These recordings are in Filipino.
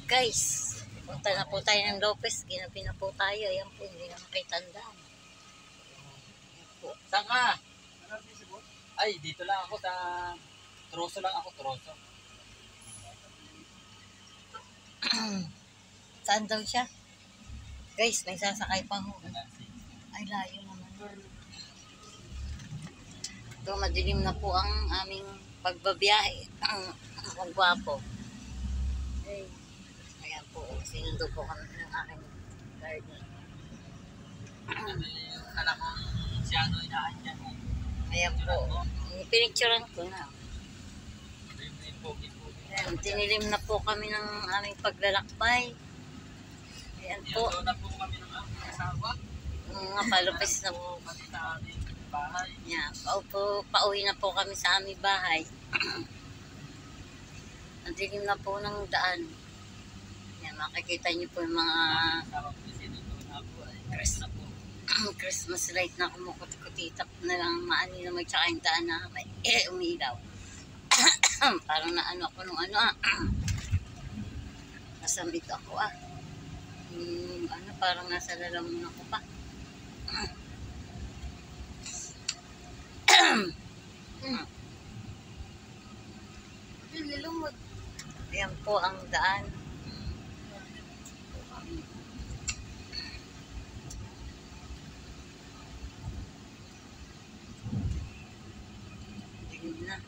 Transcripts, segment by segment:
Guys, punta na po tayo ng Lopez. Ginabi na po tayo. Ayan po, hindi na makitandaan. Saan ka? Ay, dito lang ako sa Troso lang ako, Troso. Saan daw siya? Guys, may sasakay pa ho. Ay, layo naman. Ito, madilim na po ang aming pagbabiyahe. Ang gwapo. Ayan po, sinundo po kami ng aking garden. Yung anak ko, siya ano inaandyan. Ayan po. Pinicturean ko na. Ayan, tinilim na po kami ng aming paglalakbay. Ayan po. Dito na po kami ng aming asawa. Mga palupis na po. Pati sa aming bahay. Yan, pauwi na po kami sa aming bahay. Ang dilim na po ng daan. Yan, makikita niyo po yung mga Christmas light na kumukutikutit na lang maani naman tsaka yung daan na may umilaw. Parang naano ako nung nasamit ako parang nasa lalamunan ko pa. Nilumod. Ayan po ang daan.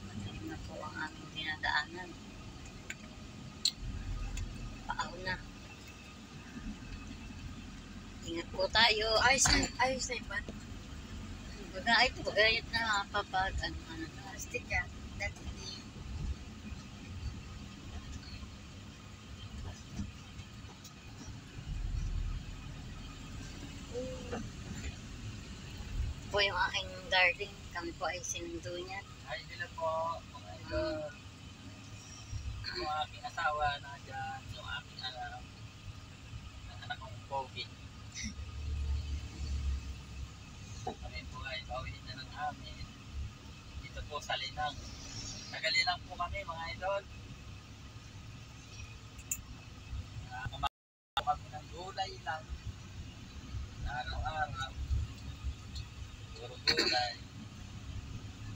Madilim na po ang aming dinadaanan. Paaw na. Ingat po tayo. Ayos na iba. Ito, bagayat na papag. Plastic ka. Dati di. Po yung aking darling. Kami po ay sinundo niya. Ay, nila po. Yung aking asawa na dyan. Yung aking anak kong COVID. Kami po ay pauwiin na ng amin. Dito po sa Linang. Nagalinang po kami mga idol. Kumakain kami ng gulay lang. Araw-araw. Puro gulay.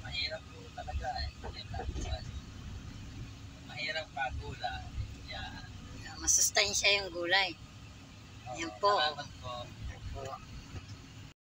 Mahirap po talaga mahirap pa gulay. Masustansya yung gulay. Yan po. Salamat po.